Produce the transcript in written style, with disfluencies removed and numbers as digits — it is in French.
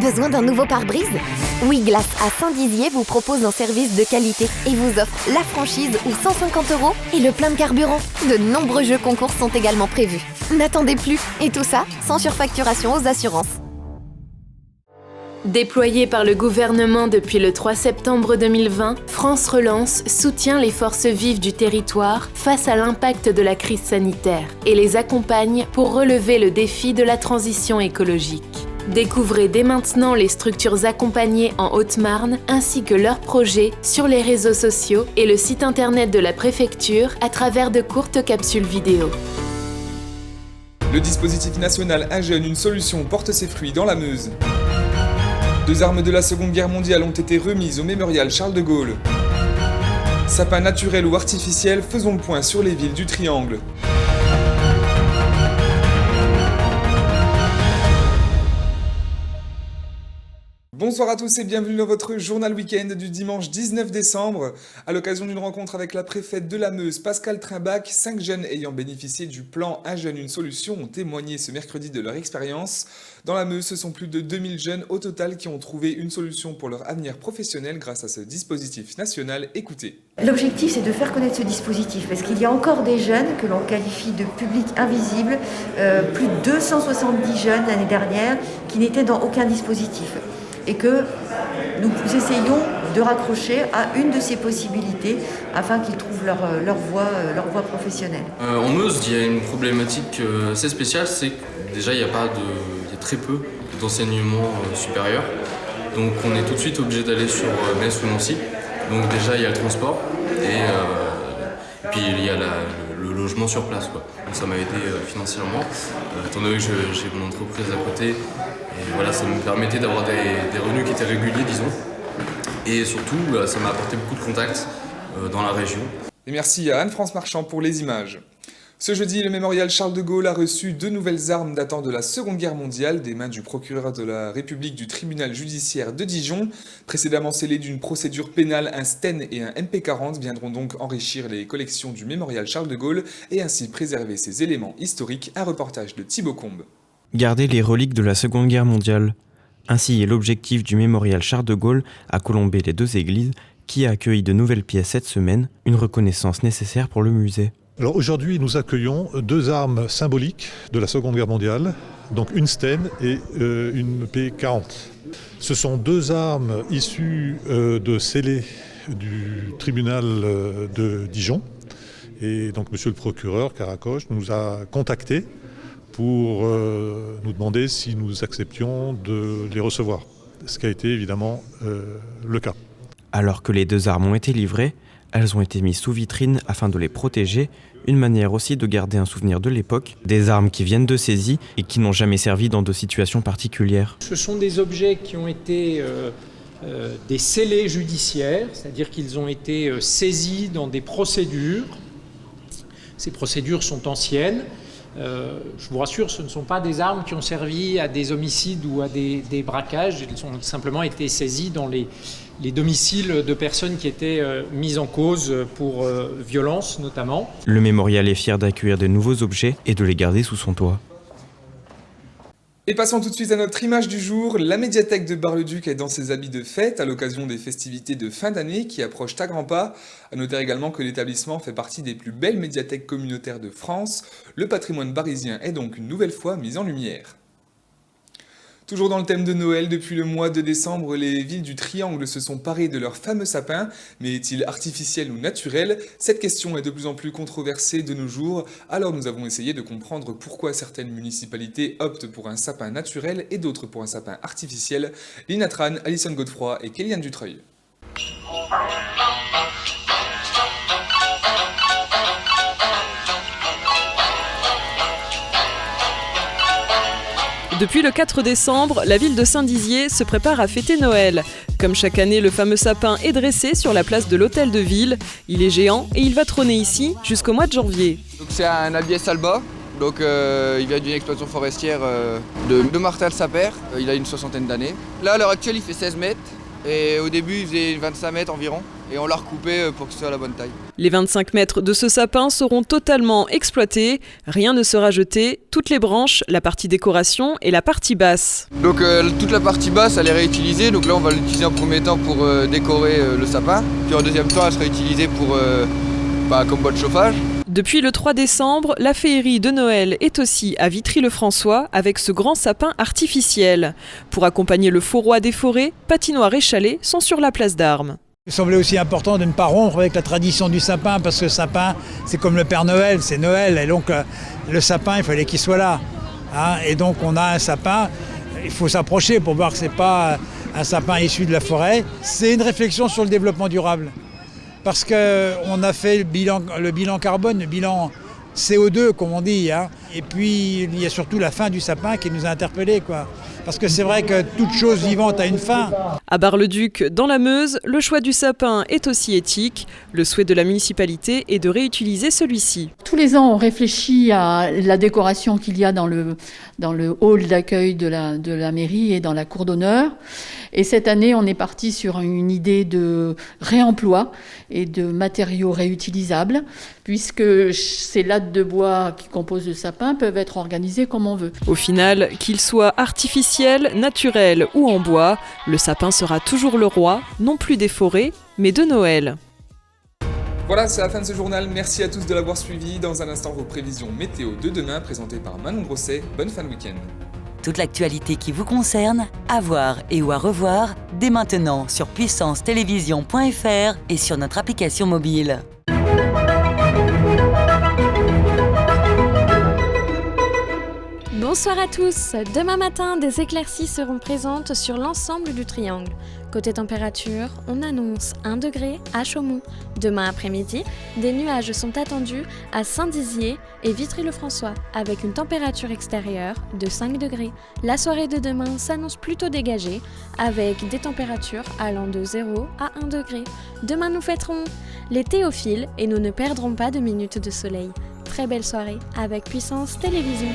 Besoin d'un nouveau pare-brise ? WeGlass à Saint-Dizier vous propose un service de qualité et vous offre la franchise ou 150 € et le plein de carburant. De nombreux jeux concours sont également prévus. N'attendez plus, et tout ça sans surfacturation aux assurances. Déployé par le gouvernement depuis le 3 septembre 2020, France Relance soutient les forces vives du territoire face à l'impact de la crise sanitaire et les accompagne pour relever le défi de la transition écologique. Découvrez dès maintenant les structures accompagnées en Haute-Marne ainsi que leurs projets sur les réseaux sociaux et le site internet de la préfecture à travers de courtes capsules vidéo. Le dispositif national Un jeune, une solution porte ses fruits dans la Meuse. 2 armes de la Seconde Guerre mondiale ont été remises au mémorial Charles de Gaulle. Sapin naturel ou artificiel, faisons le point sur les villes du Triangle. Bonsoir à tous et bienvenue dans votre journal week-end du dimanche 19 décembre. À l'occasion d'une rencontre avec la préfète de la Meuse, Pascale Trimbach, 5 jeunes ayant bénéficié du plan Un jeune, une solution ont témoigné ce mercredi de leur expérience. Dans la Meuse, ce sont plus de 2000 jeunes au total qui ont trouvé une solution pour leur avenir professionnel grâce à ce dispositif national. Écoutez. L'objectif, c'est de faire connaître ce dispositif parce qu'il y a encore des jeunes que l'on qualifie de public invisible, plus de 270 jeunes l'année dernière qui n'étaient dans aucun dispositif. Et que nous essayons de raccrocher à une de ces possibilités afin qu'ils trouvent leur voie professionnelle. En Meuse, il y a une problématique assez spéciale, c'est que déjà il y a très peu d'enseignement supérieur. Donc on est tout de suite obligé d'aller sur Metz ou Nancy. Donc déjà il y a le transport et puis il y a le logement sur place, quoi. Donc ça m'a aidé financièrement, étant donné que j'ai mon entreprise à côté. Et voilà, ça me permettait d'avoir des revenus qui étaient réguliers, disons. Et surtout, ça m'a apporté beaucoup de contacts dans la région. Et merci à Anne-France Marchand pour les images. Ce jeudi, le mémorial Charles de Gaulle a reçu 2 nouvelles armes datant de la Seconde Guerre mondiale des mains du procureur de la République du tribunal judiciaire de Dijon. Précédemment scellés d'une procédure pénale, un Sten et un MP40 viendront donc enrichir les collections du mémorial Charles de Gaulle et ainsi préserver ces éléments historiques. Un reportage de Thibaut Combe. Garder les reliques de la Seconde Guerre mondiale. Ainsi est l'objectif du mémorial Charles de Gaulle à Colombey les 2 églises qui a accueilli de nouvelles pièces cette semaine, une reconnaissance nécessaire pour le musée. Alors aujourd'hui, nous accueillons 2 armes symboliques de la Seconde Guerre mondiale, donc une Sten et une P40. Ce sont 2 armes issues de scellés du tribunal de Dijon. Et donc monsieur le procureur Caracoche nous a contactés pour nous demander si nous acceptions de les recevoir, ce qui a été évidemment le cas. Alors que les 2 armes ont été livrées, elles ont été mises sous vitrine afin de les protéger, une manière aussi de garder un souvenir de l'époque, des armes qui viennent de saisie et qui n'ont jamais servi dans de situations particulières. Ce sont des objets qui ont été des scellés judiciaires, c'est-à-dire qu'ils ont été saisis dans des procédures. Ces procédures sont anciennes. Je vous rassure, ce ne sont pas des armes qui ont servi à des homicides ou à des braquages. Elles ont simplement été saisies dans les domiciles de personnes qui étaient mises en cause pour violence notamment. Le mémorial est fier d'accueillir de nouveaux objets et de les garder sous son toit. Et passons tout de suite à notre image du jour. La médiathèque de Bar-le-Duc est dans ses habits de fête à l'occasion des festivités de fin d'année qui approchent à grands pas. À noter également que l'établissement fait partie des plus belles médiathèques communautaires de France. Le patrimoine barisien est donc une nouvelle fois mis en lumière. Toujours dans le thème de Noël, depuis le mois de décembre, les villes du Triangle se sont parées de leur fameux sapin. Mais est-il artificiel ou naturel? Cette question est de plus en plus controversée de nos jours. Alors nous avons essayé de comprendre pourquoi certaines municipalités optent pour un sapin naturel et d'autres pour un sapin artificiel. Lina Tran, Alison Godefroy et Kéliane Dutreuil. Depuis le 4 décembre, la ville de Saint-Dizier se prépare à fêter Noël. Comme chaque année, le fameux sapin est dressé sur la place de l'hôtel de ville. Il est géant et il va trôner ici jusqu'au mois de janvier. Donc c'est un Albiès alba, donc il vient d'une exploitation forestière de Martin le Sapeur. Il a une 60aine d'années. Là à l'heure actuelle il fait 16 mètres Et au début, il faisait 25 mètres environ. Et on l'a recoupé pour que ce soit la bonne taille. Les 25 mètres de ce sapin seront totalement exploités. Rien ne sera jeté. Toutes les branches, la partie décoration et la partie basse. Donc toute la partie basse, elle est réutilisée. Donc là, on va l'utiliser en premier temps pour décorer le sapin. Puis en deuxième temps, elle sera utilisée pour, comme bois de chauffage. Depuis le 3 décembre, la féerie de Noël est aussi à Vitry-le-François avec ce grand sapin artificiel. Pour accompagner le faux roi des forêts, patinoire et chalet sont sur la place d'Armes. Il semblait aussi important de ne pas rompre avec la tradition du sapin parce que le sapin, c'est comme le Père Noël, c'est Noël. Et donc le sapin, il fallait qu'il soit là. Hein, et donc on a un sapin, il faut s'approcher pour voir que ce n'est pas un sapin issu de la forêt. C'est une réflexion sur le développement durable. Parce qu'on a fait le bilan carbone, le bilan CO2 comme on dit. Hein. Et puis il y a surtout la fin du sapin qui nous a interpellés, quoi. Parce que c'est vrai que toute chose vivante a une fin. À Bar-le-Duc, dans la Meuse, le choix du sapin est aussi éthique. Le souhait de la municipalité est de réutiliser celui-ci. Tous les ans, on réfléchit à la décoration qu'il y a dans le hall d'accueil de la mairie et dans la cour d'honneur. Et cette année, on est parti sur une idée de réemploi et de matériaux réutilisables, puisque ces lattes de bois qui composent le sapin peuvent être organisées comme on veut. Au final, qu'il soit artificiel, naturel ou en bois, le sapin sera toujours le roi, non plus des forêts, mais de Noël. Voilà, c'est la fin de ce journal. Merci à tous de l'avoir suivi. Dans un instant, vos prévisions météo de demain présentées par Manon Grosset. Bonne fin de week-end. Toute l'actualité qui vous concerne, à voir et ou à revoir, dès maintenant sur puissancetélévision.fr et sur notre application mobile. Bonsoir à tous. Demain matin, des éclaircies seront présentes sur l'ensemble du triangle. Côté température, on annonce 1 degré à Chaumont. Demain après-midi, des nuages sont attendus à Saint-Dizier et Vitry-le-François, avec une température extérieure de 5 degrés. La soirée de demain s'annonce plutôt dégagée, avec des températures allant de 0 à 1 degré. Demain, nous fêterons les Théophiles et nous ne perdrons pas de minutes de soleil. Très belle soirée avec Puissance Télévision.